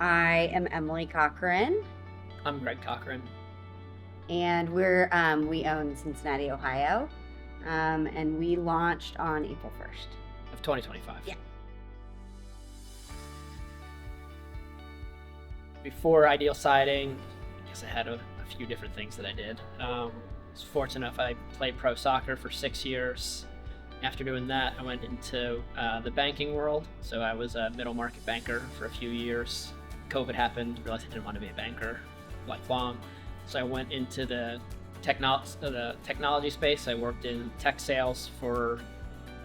I am Emily Cochrane, I'm Greg Cochrane. and we own Cincinnati, Ohio, and we launched on April 1st. Of 2025. Yeah. Before Ideal Siding, I guess I had a few different things that I did. I was fortunate enough I played pro soccer for 6 years. After doing that, I went into the banking world. So I was a middle market banker for a few years. COVID happened, realized I didn't want to be a banker lifelong. So I went into the technology space. I worked in tech sales for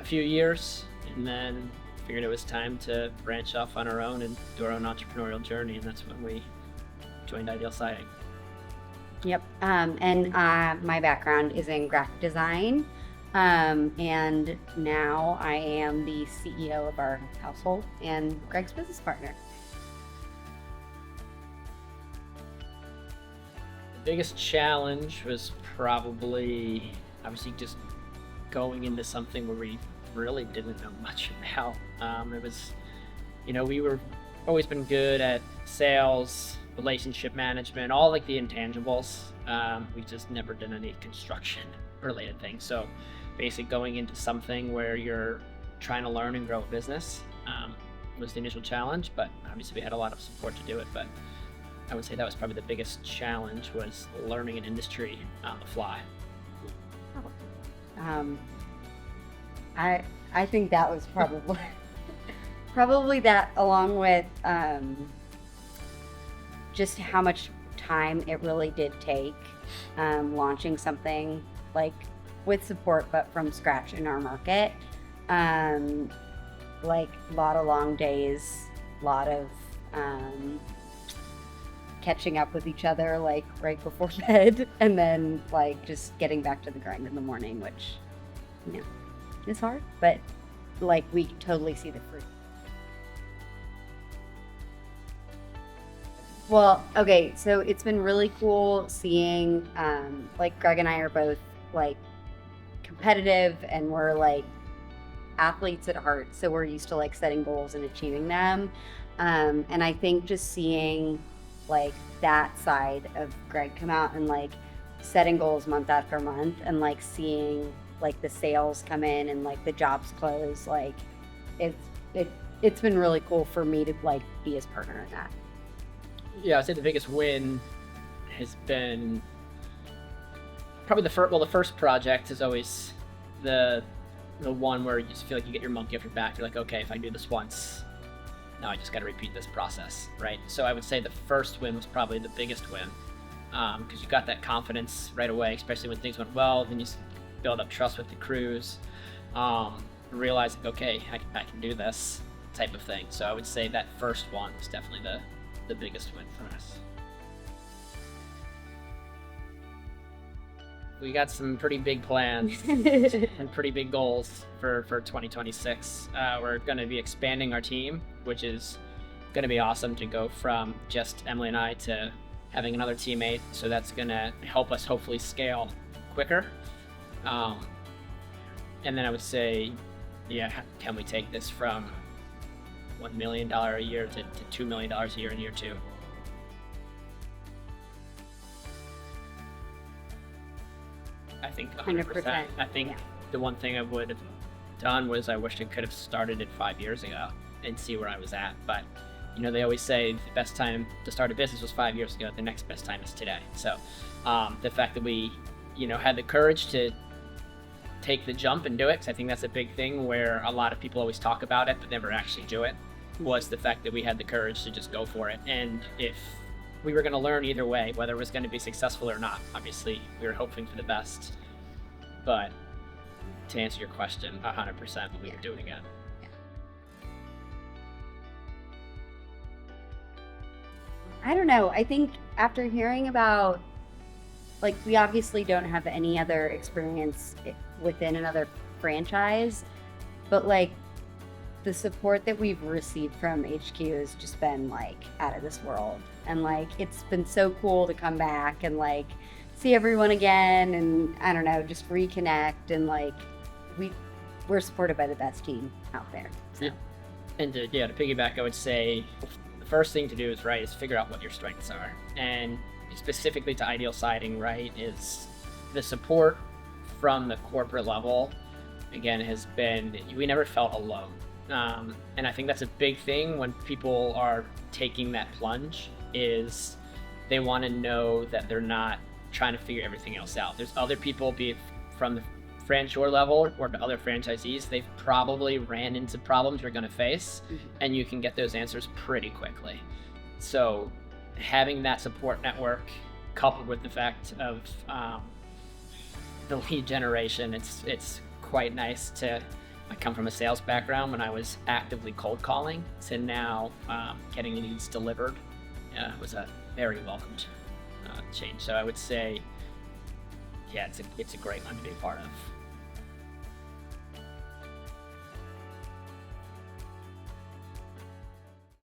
a few years, and then figured it was time to branch off on our own and do our own entrepreneurial journey, and that's when we joined Ideal Siding. Yep. And my background is in graphic design, and now I am the CEO of our household and Greg's business partner. The biggest challenge was probably, obviously, just going into something where we really didn't know much about. It was, we were always been good at sales, relationship management, all like the intangibles. We just never done any construction related things. So basically going into something where you're trying to learn and grow a business was the initial challenge, but obviously we had a lot of support to do it. But I would say that was probably the biggest challenge, was learning an industry on the fly. I think that was probably probably that, along with just how much time it really did take launching something like with support but from scratch in our market. Like a lot of long days, a lot of catching up with each other like right before bed, and then like just getting back to the grind in the morning, which is hard, but like we totally see the fruit. Well, okay, so it's been really cool seeing like Greg and I are both like competitive, and we're like athletes at heart, so we're used to like setting goals and achieving them. And I think just seeing like that side of Greg come out and like setting goals month after month, and like seeing like the sales come in and like the jobs close, like it's been really cool for me to like be his partner in that. Yeah, I'd say the biggest win has been probably the first project is always the one where you just feel like you get your monkey off your back. You're like, okay, if I do this once, now I just got to repeat this process, right? So I would say the first win was probably the biggest win, because you got that confidence right away, especially when things went well. Then you build up trust with the crews, realizing, okay, I can do this type of thing. So I would say that first one was definitely the biggest win for us. We got some pretty big plans and pretty big goals for 2026. We're going to be expanding our team, which is going to be awesome, to go from just Emily and I to having another teammate. So that's going to help us hopefully scale quicker. And then I would say, can we take this from $1 million a year to $2 million a year in year two? I think 100%. I think the one thing I would have done was I wish I could have started it 5 years ago and see where I was at. But they always say the best time to start a business was 5 years ago. The next best time is today. So the fact that we had the courage to take the jump and do it, because I think that's a big thing where a lot of people always talk about it but never actually do it, was the fact that we had the courage to just go for it. And if we were going to learn either way, whether it was going to be successful or not, obviously we were hoping for the best. But to answer your question, 100% we would do it again. I don't know. I think after hearing about, like, we obviously don't have any other experience within another franchise, but like the support that we've received from HQ has just been like out of this world. And like it's been so cool to come back and like see everyone again, and I don't know, just reconnect, and like we're supported by the best team out there. So. Yeah. And to piggyback, I would say the first thing to do is figure out what your strengths are. And specifically to ideal siding, right, is the support from the corporate level, again, has been, we never felt alone. And I think that's a big thing when people are taking that plunge, is they want to know that they're not trying to figure everything else out. There's other people, be it from the franchisor level or to other franchisees, they've probably ran into problems you're going to face, and you can get those answers pretty quickly. So having that support network, coupled with the fact of the lead generation, it's quite nice to, I come from a sales background when I was actively cold calling, to now getting leads delivered was a very welcomed change. So I would say, yeah, it's a great one to be a part of.